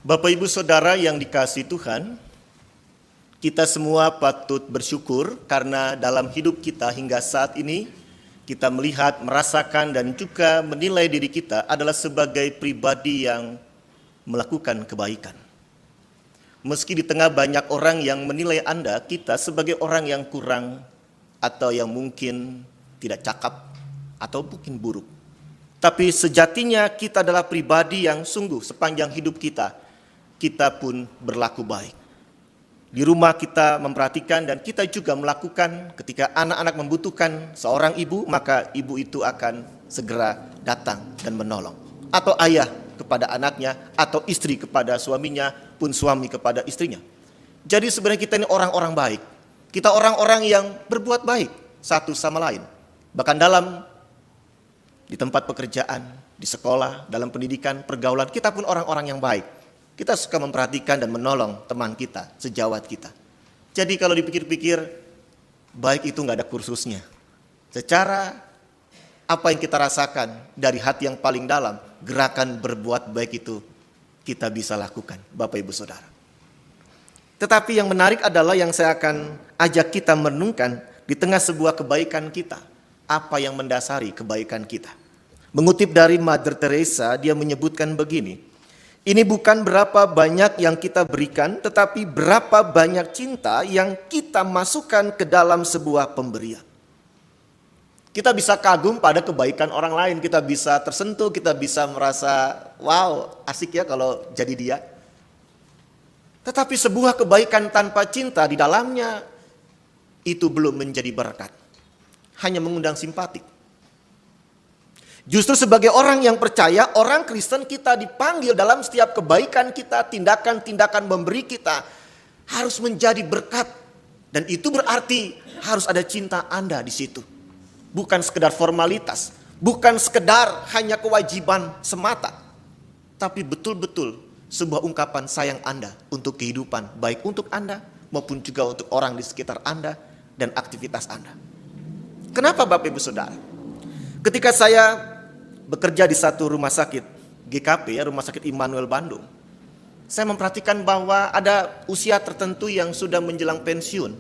Bapak Ibu Saudara yang dikasihi Tuhan, kita semua patut bersyukur karena dalam hidup kita hingga saat ini kita melihat, merasakan dan juga menilai diri kita adalah sebagai pribadi yang melakukan kebaikan. Meski di tengah banyak orang yang menilai Anda, kita sebagai orang yang kurang atau yang mungkin tidak cakap atau mungkin buruk. Tapi sejatinya kita adalah pribadi yang sungguh sepanjang hidup kita pun berlaku baik. Di rumah kita memperhatikan dan kita juga melakukan ketika anak-anak membutuhkan seorang ibu, maka ibu itu akan segera datang dan menolong. Atau ayah kepada anaknya, atau istri kepada suaminya, pun suami kepada istrinya. Jadi sebenarnya kita ini orang-orang baik. Kita orang-orang yang berbuat baik satu sama lain. Bahkan di tempat pekerjaan, di sekolah, dalam pendidikan, pergaulan, kita pun orang-orang yang baik. Kita suka memperhatikan dan menolong teman kita, sejawat kita. Jadi kalau dipikir-pikir, baik itu nggak ada kursusnya. Secara apa yang kita rasakan dari hati yang paling dalam, gerakan berbuat baik itu kita bisa lakukan, Bapak Ibu Saudara. Tetapi yang menarik adalah yang saya akan ajak kita merenungkan di tengah sebuah kebaikan kita. Apa yang mendasari kebaikan kita? Mengutip dari Mother Teresa, dia menyebutkan begini, ini bukan berapa banyak yang kita berikan, tetapi berapa banyak cinta yang kita masukkan ke dalam sebuah pemberian. Kita bisa kagum pada kebaikan orang lain, kita bisa tersentuh, kita bisa merasa, wow, asik ya kalau jadi dia. Tetapi sebuah kebaikan tanpa cinta di dalamnya, itu belum menjadi berkat. Hanya mengundang simpatik. Justru sebagai orang yang percaya, orang Kristen, kita dipanggil dalam setiap kebaikan kita, tindakan-tindakan memberi kita harus menjadi berkat. Dan itu berarti harus ada cinta Anda di situ. Bukan sekedar formalitas, bukan sekedar hanya kewajiban semata. Tapi betul-betul sebuah ungkapan sayang Anda untuk kehidupan, baik untuk Anda maupun juga untuk orang di sekitar Anda dan aktivitas Anda. Kenapa Bapak Ibu Saudara? Ketika saya bekerja di satu rumah sakit GKP, Rumah Sakit Immanuel Bandung, saya memperhatikan bahwa ada usia tertentu yang sudah menjelang pensiun.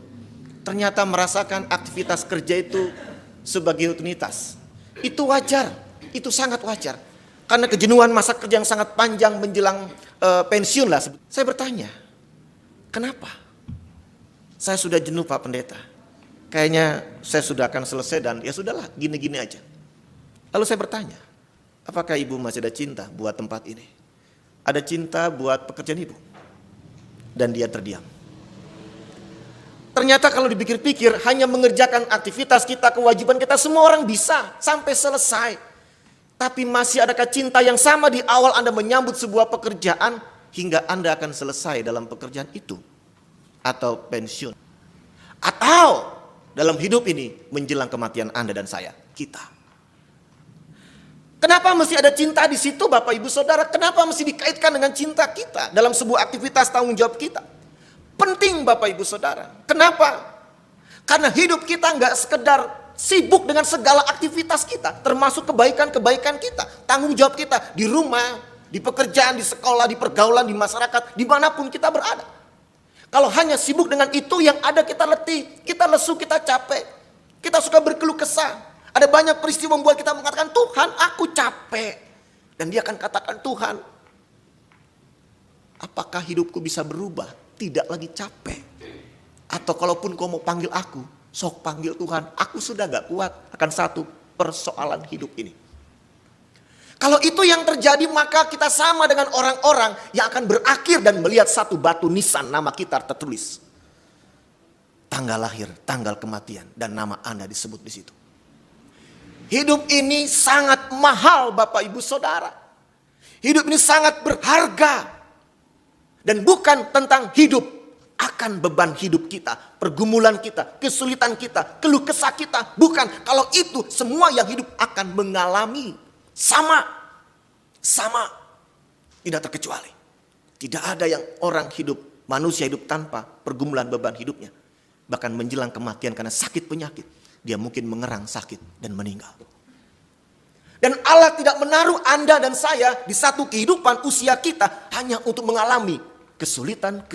Ternyata merasakan aktivitas kerja itu sebagai rutinitas. Itu wajar, itu sangat wajar. Karena kejenuhan masa kerja yang sangat panjang menjelang pensiun lah. Saya bertanya, kenapa? Saya sudah jenuh Pak Pendeta. Kayaknya saya sudah akan selesai dan ya sudahlah, gini-gini aja. Lalu saya bertanya, apakah ibu masih ada cinta buat tempat ini? Ada cinta buat pekerjaan ibu? Dan dia terdiam. Ternyata kalau dipikir-pikir, hanya mengerjakan aktivitas kita, kewajiban kita, semua orang bisa sampai selesai. Tapi masih adakah cinta yang sama di awal Anda menyambut sebuah pekerjaan hingga Anda akan selesai dalam pekerjaan itu? Atau pensiun? Atau dalam hidup ini menjelang kematian Anda dan saya, kita. Kenapa mesti ada cinta di situ Bapak Ibu Saudara? Kenapa mesti dikaitkan dengan cinta kita dalam sebuah aktivitas tanggung jawab kita? Penting Bapak Ibu Saudara. Kenapa? Karena hidup kita nggak sekedar sibuk dengan segala aktivitas kita, termasuk kebaikan-kebaikan kita, tanggung jawab kita di rumah, di pekerjaan, di sekolah, di pergaulan, di masyarakat, dimanapun kita berada. Kalau hanya sibuk dengan itu, yang ada kita letih, kita lesu, kita capek, kita suka berkeluh kesah. Ada banyak peristiwa membuat kita mengatakan, Tuhan aku capek. Dan dia akan katakan, Tuhan, apakah hidupku bisa berubah? Tidak lagi capek. Atau kalaupun kau mau panggil aku, sok panggil Tuhan. Aku sudah gak kuat akan satu persoalan hidup ini. Kalau itu yang terjadi, maka kita sama dengan orang-orang yang akan berakhir dan melihat satu batu nisan nama kita tertulis. Tanggal lahir, tanggal kematian, dan nama Anda disebut di situ. Hidup ini sangat mahal Bapak Ibu Saudara. Hidup ini sangat berharga. Dan bukan tentang hidup akan beban hidup kita, pergumulan kita, kesulitan kita, keluh kesah kita. Bukan, kalau itu semua yang hidup akan mengalami sama. Tidak terkecuali. Tidak ada yang orang hidup, manusia hidup tanpa pergumulan beban hidupnya. Bahkan menjelang kematian karena sakit penyakit, dia mungkin mengerang sakit dan meninggal. Dan Allah tidak menaruh Anda dan saya di satu kehidupan usia kita hanya untuk mengalami kesulitan,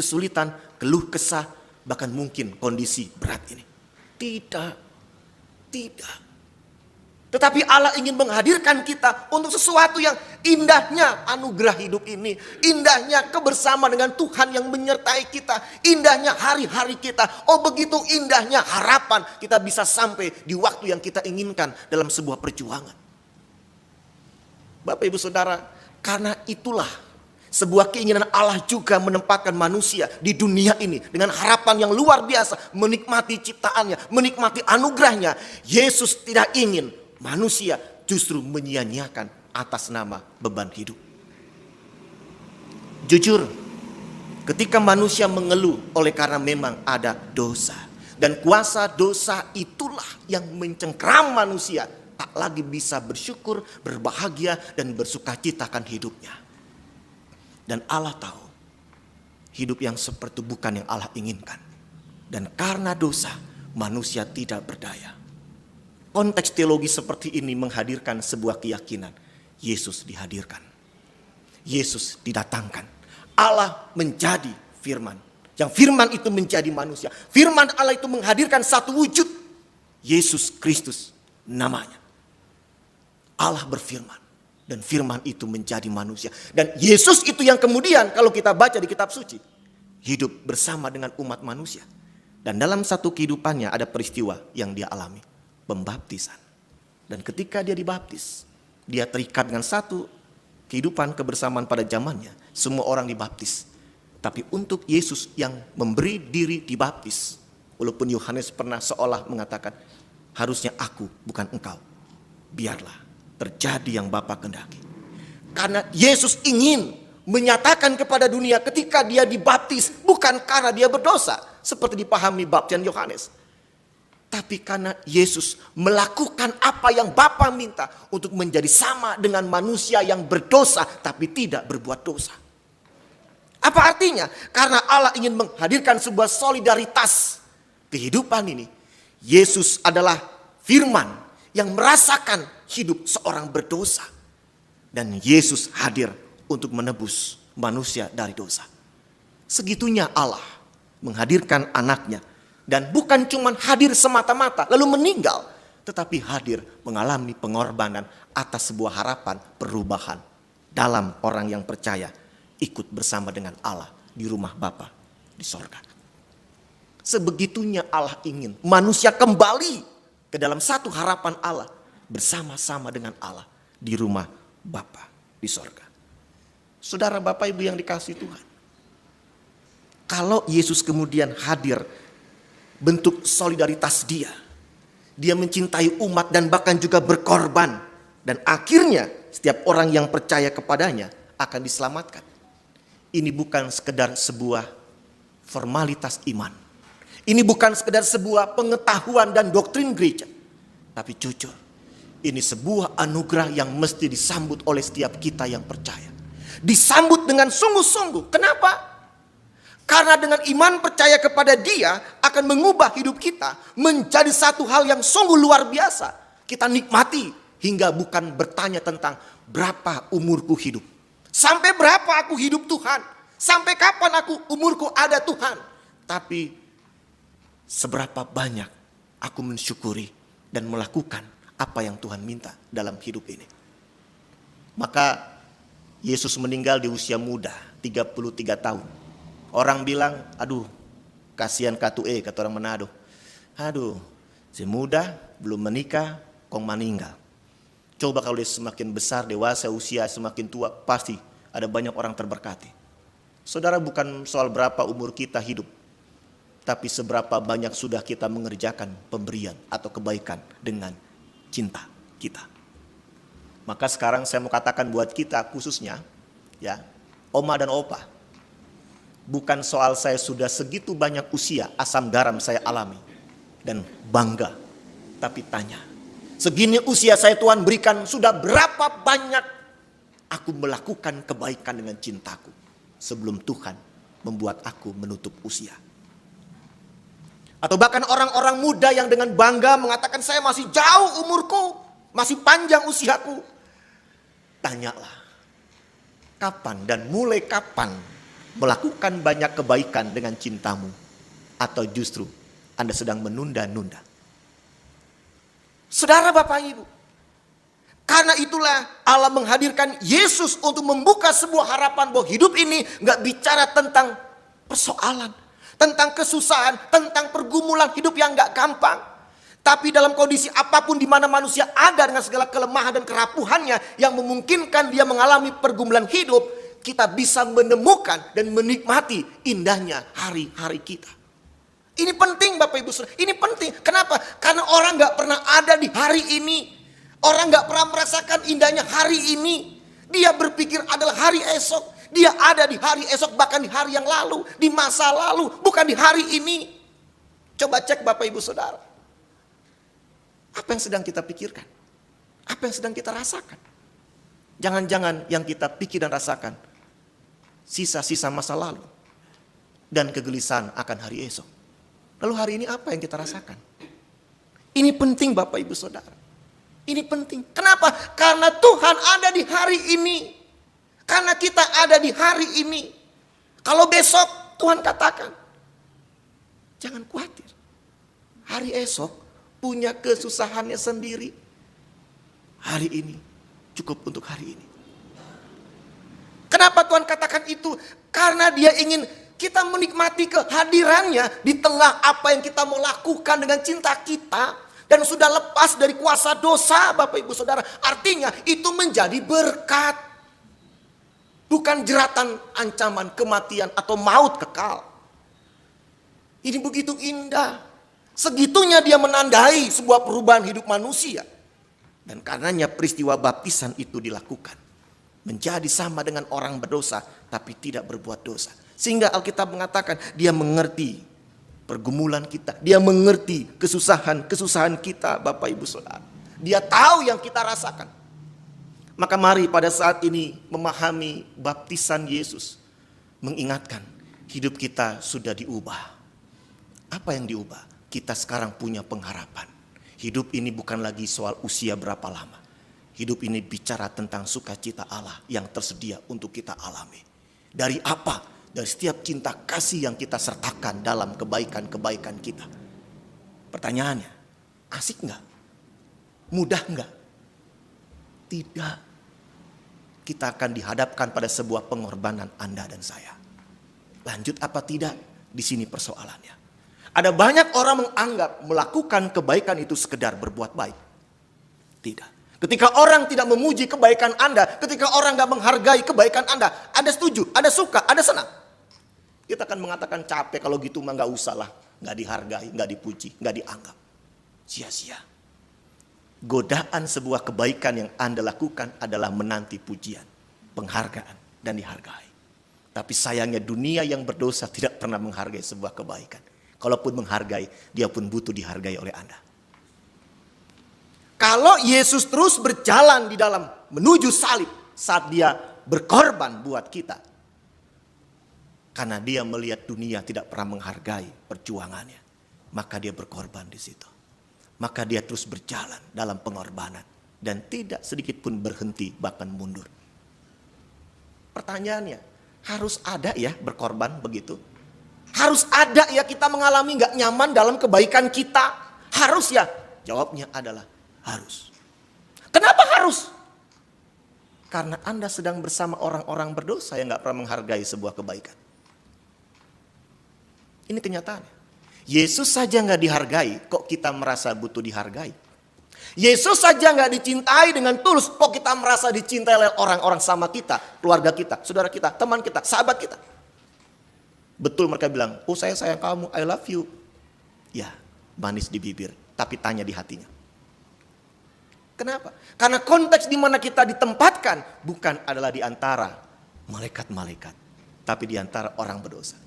keluh kesah, bahkan mungkin kondisi berat ini. Tidak. Tetapi Allah ingin menghadirkan kita untuk sesuatu yang indahnya anugerah hidup ini. Indahnya kebersamaan dengan Tuhan yang menyertai kita. Indahnya hari-hari kita. Oh, begitu indahnya harapan kita bisa sampai di waktu yang kita inginkan dalam sebuah perjuangan. Bapak Ibu Saudara, karena itulah sebuah keinginan Allah juga menempatkan manusia di dunia ini dengan harapan yang luar biasa, menikmati ciptaannya, menikmati anugerahnya. Yesus tidak ingin manusia justru menyia-nyiakan atas nama beban hidup. Jujur, ketika manusia mengeluh oleh karena memang ada dosa, dan kuasa dosa itulah yang mencengkram manusia, tak lagi bisa bersyukur, berbahagia, dan bersukacita akan hidupnya. Dan Allah tahu, hidup yang seperti itu bukan yang Allah inginkan. Dan karena dosa, manusia tidak berdaya. Konteks teologi seperti ini menghadirkan sebuah keyakinan. Yesus dihadirkan. Yesus didatangkan. Allah menjadi firman. Yang firman itu menjadi manusia. Firman Allah itu menghadirkan satu wujud. Yesus Kristus namanya. Allah berfirman. Dan firman itu menjadi manusia. Dan Yesus itu yang kemudian kalau kita baca di kitab suci. Hidup bersama dengan umat manusia. Dan dalam satu kehidupannya ada peristiwa yang dia alami. Pembaptisan. Dan ketika dia dibaptis. Dia terikat dengan satu kehidupan kebersamaan pada zamannya. Semua orang dibaptis. Tapi untuk Yesus yang memberi diri dibaptis. Walaupun Yohanes pernah seolah mengatakan. Harusnya aku bukan engkau. Biarlah terjadi yang Bapa kehendaki. Karena Yesus ingin menyatakan kepada dunia ketika dia dibaptis. Bukan karena dia berdosa. Seperti dipahami baptisan Yohanes. Tapi karena Yesus melakukan apa yang Bapa minta. Untuk menjadi sama dengan manusia yang berdosa. Tapi tidak berbuat dosa. Apa artinya? Karena Allah ingin menghadirkan sebuah solidaritas kehidupan ini. Yesus adalah firman yang merasakan hidup seorang berdosa. Dan Yesus hadir untuk menebus manusia dari dosa. Segitunya Allah menghadirkan anaknya. Dan bukan cuma hadir semata-mata lalu meninggal. Tetapi hadir mengalami pengorbanan atas sebuah harapan perubahan. Dalam orang yang percaya ikut bersama dengan Allah di rumah Bapa di sorga. Sebegitunya Allah ingin manusia kembali ke dalam satu harapan Allah. Bersama-sama dengan Allah di rumah Bapa di sorga. Saudara Bapak Ibu yang dikasihi Tuhan. Kalau Yesus kemudian hadir bentuk solidaritas dia. Dia mencintai umat dan bahkan juga berkorban. Dan akhirnya setiap orang yang percaya kepadanya akan diselamatkan. Ini bukan sekedar sebuah formalitas iman. Ini bukan sekedar sebuah pengetahuan dan doktrin gereja. Tapi jujur, ini sebuah anugerah yang mesti disambut oleh setiap kita yang percaya. Disambut dengan sungguh-sungguh. Kenapa? Karena dengan iman percaya kepada Dia akan mengubah hidup kita menjadi satu hal yang sungguh luar biasa. Kita nikmati hingga bukan bertanya tentang berapa umurku hidup. Sampai berapa aku hidup Tuhan. Sampai kapan umurku ada Tuhan. Tapi seberapa banyak aku mensyukuri dan melakukan apa yang Tuhan minta dalam hidup ini. Maka Yesus meninggal di usia muda, 33 tahun. Orang bilang, aduh kasihan Katue, kata orang Manado. Aduh, si muda belum menikah, kong meninggal. Coba kalau dia semakin besar, dewasa, usia semakin tua, pasti ada banyak orang terberkati. Saudara, bukan soal berapa umur kita hidup. Tapi seberapa banyak sudah kita mengerjakan pemberian atau kebaikan dengan cinta kita. Maka sekarang saya mau katakan buat kita khususnya, ya, oma dan opa. Bukan soal saya sudah segitu banyak usia, asam garam saya alami. Dan bangga, tapi tanya. Segini usia saya Tuhan berikan, sudah berapa banyak aku melakukan kebaikan dengan cintaku. Sebelum Tuhan membuat aku menutup usia. Atau bahkan orang-orang muda yang dengan bangga mengatakan saya masih jauh umurku, masih panjang usiaku. Tanyalah, kapan dan mulai kapan melakukan banyak kebaikan dengan cintamu? Atau justru Anda sedang menunda-nunda? Saudara, Bapak, Ibu, karena itulah Allah menghadirkan Yesus untuk membuka sebuah harapan bahwa hidup ini gak bicara tentang persoalan, tentang kesusahan, tentang pergumulan hidup yang gak gampang. Tapi dalam kondisi apapun di mana manusia ada dengan segala kelemahan dan kerapuhannya yang memungkinkan dia mengalami pergumulan hidup, kita bisa menemukan dan menikmati indahnya hari-hari kita. Ini penting, Bapak Ibu Saudara, ini penting. Kenapa? Karena orang gak pernah ada di hari ini. Orang gak pernah merasakan indahnya hari ini. Dia berpikir adalah hari esok. Dia ada di hari esok, bahkan di hari yang lalu, di masa lalu, bukan di hari ini. Coba cek, Bapak Ibu Saudara. Apa yang sedang kita pikirkan? Apa yang sedang kita rasakan? Jangan-jangan yang kita pikir dan rasakan sisa-sisa masa lalu dan kegelisahan akan hari esok. Lalu hari ini apa yang kita rasakan? Ini penting, Bapak Ibu Saudara. Ini penting. Kenapa? Karena Tuhan ada di hari ini. Karena kita ada di hari ini. Kalau besok Tuhan katakan, jangan khawatir. Hari esok punya kesusahannya sendiri. Hari ini cukup untuk hari ini. Kenapa Tuhan katakan itu? Karena Dia ingin kita menikmati kehadirannya di tengah apa yang kita mau lakukan dengan cinta kita. Dan sudah lepas dari kuasa dosa, Bapak Ibu Saudara. Artinya itu menjadi berkat. Bukan jeratan, ancaman, kematian atau maut kekal. Ini begitu indah. Segitunya Dia menandai sebuah perubahan hidup manusia. Dan karenanya peristiwa baptisan itu dilakukan. Menjadi sama dengan orang berdosa tapi tidak berbuat dosa. Sehingga Alkitab mengatakan Dia mengerti pergumulan kita. Dia mengerti kesusahan kita, Bapak Ibu Saudara. Dia tahu yang kita rasakan. Maka mari pada saat ini memahami baptisan Yesus. Mengingatkan hidup kita sudah diubah. Apa yang diubah? Kita sekarang punya pengharapan. Hidup ini bukan lagi soal usia berapa lama. Hidup ini bicara tentang sukacita Allah yang tersedia untuk kita alami. Dari apa? Dari setiap cinta kasih yang kita sertakan dalam kebaikan-kebaikan kita. Pertanyaannya, asik enggak? Mudah enggak? Tidak. Kita akan dihadapkan pada sebuah pengorbanan Anda dan saya. Lanjut apa tidak? Di sini persoalannya. Ada banyak orang menganggap melakukan kebaikan itu sekedar berbuat baik. Tidak. Ketika orang tidak memuji kebaikan Anda, ketika orang gak menghargai kebaikan Anda setuju, Anda suka, Anda senang. Kita akan mengatakan capek kalau gitu mah gak usah lah. Gak dihargai, gak dipuji, gak dianggap. Sia-sia. Godaan sebuah kebaikan yang Anda lakukan adalah menanti pujian, penghargaan, dan dihargai. Tapi sayangnya dunia yang berdosa tidak pernah menghargai sebuah kebaikan. Kalaupun menghargai, dia pun butuh dihargai oleh Anda. Kalau Yesus terus berjalan di dalam menuju salib saat Dia berkorban buat kita. Karena Dia melihat dunia tidak pernah menghargai perjuangannya. Maka Dia berkorban di situ. Maka Dia terus berjalan dalam pengorbanan. Dan tidak sedikit pun berhenti, bahkan mundur. Pertanyaannya, harus ada ya berkorban begitu? Harus ada ya kita mengalami gak nyaman dalam kebaikan kita? Harus ya? Jawabnya adalah harus. Kenapa harus? Karena Anda sedang bersama orang-orang berdosa yang gak pernah menghargai sebuah kebaikan. Ini kenyataannya. Yesus saja gak dihargai, kok kita merasa butuh dihargai? Yesus saja gak dicintai dengan tulus, kok kita merasa dicintai oleh orang-orang sama kita, keluarga kita, saudara kita, teman kita, sahabat kita? Betul mereka bilang, oh saya sayang kamu, I love you. Ya, manis di bibir, tapi tanya di hatinya. Kenapa? Karena konteks di mana kita ditempatkan bukan adalah di antara malaikat-malaikat, tapi di antara orang berdosa.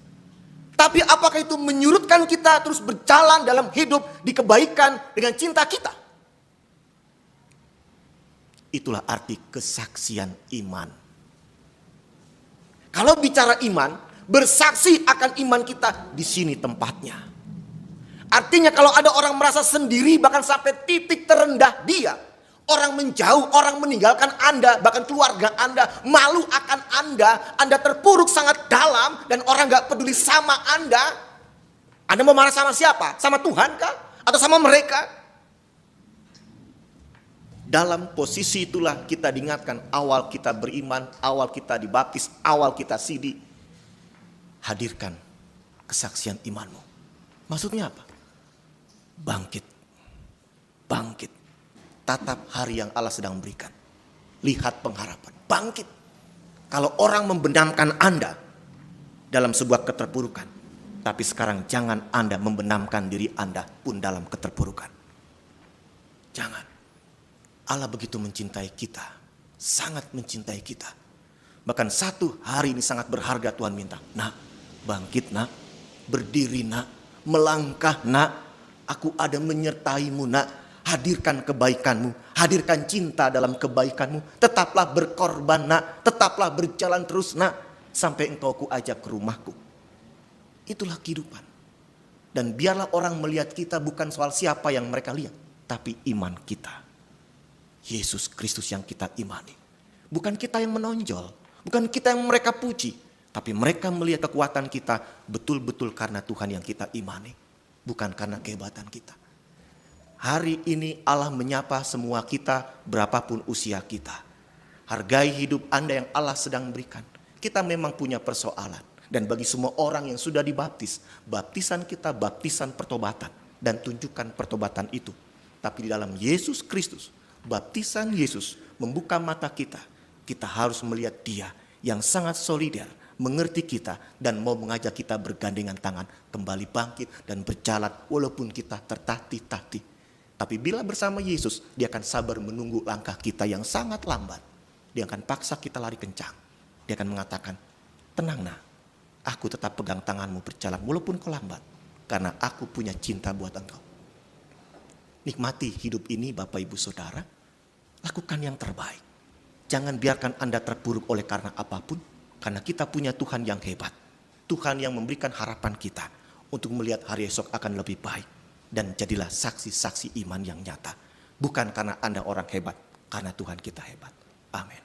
Tapi apakah itu menyurutkan kita terus berjalan dalam hidup di kebaikan dengan cinta kita? Itulah arti kesaksian iman. Kalau bicara iman, bersaksi akan iman kita di sini tempatnya. Artinya kalau ada orang merasa sendiri bahkan sampai titik terendah dia, Orang menjauh, orang meninggalkan Anda, bahkan keluarga Anda, malu akan Anda terpuruk sangat dalam, dan orang gak peduli sama Anda. Anda mau marah sama siapa? Sama Tuhan kah? Atau sama mereka? Dalam posisi itulah kita diingatkan, awal kita beriman, awal kita dibaptis, awal kita sidi. Hadirkan kesaksian imanmu. Maksudnya apa? Bangkit. Bangkit. Tatap hari yang Allah sedang berikan. Lihat pengharapan. Bangkit. Kalau orang membenamkan Anda dalam sebuah keterpurukan, tapi sekarang jangan Anda membenamkan diri Anda pun dalam keterpurukan. Jangan. Allah begitu mencintai kita. Sangat mencintai kita. Bahkan satu hari ini sangat berharga Tuhan minta. Nak, bangkit nak. Berdiri nak. Melangkah nak. Aku ada menyertaimu nak. Hadirkan kebaikanmu, hadirkan cinta dalam kebaikanmu. Tetaplah berkorban nak, tetaplah berjalan terus nak, sampai engkau ku ajak ke rumahku. Itulah kehidupan. Dan biarlah orang melihat kita bukan soal siapa yang mereka lihat, tapi iman kita. Yesus Kristus yang kita imani. Bukan kita yang menonjol, bukan kita yang mereka puji, tapi mereka melihat kekuatan kita betul-betul karena Tuhan yang kita imani, bukan karena kehebatan kita. Hari ini Allah menyapa semua kita berapapun usia kita. Hargai hidup Anda yang Allah sedang berikan. Kita memang punya persoalan. Dan bagi semua orang yang sudah dibaptis, baptisan kita baptisan pertobatan. Dan tunjukkan pertobatan itu. Tapi di dalam Yesus Kristus, baptisan Yesus membuka mata kita. Kita harus melihat Dia yang sangat solider, mengerti kita, dan mau mengajak kita bergandengan tangan, kembali bangkit dan berjalan walaupun kita tertatih-tatih. Tapi bila bersama Yesus, Dia akan sabar menunggu langkah kita yang sangat lambat. Dia akan paksa kita lari kencang. Dia akan mengatakan, tenang nak, aku tetap pegang tanganmu berjalan walaupun kau lambat. Karena aku punya cinta buat engkau. Nikmati hidup ini Bapak Ibu Saudara. Lakukan yang terbaik. Jangan biarkan Anda terpuruk oleh karena apapun. Karena kita punya Tuhan yang hebat. Tuhan yang memberikan harapan kita untuk melihat hari esok akan lebih baik. Dan jadilah saksi-saksi iman yang nyata. Bukan karena Anda orang hebat, karena Tuhan kita hebat. Amin.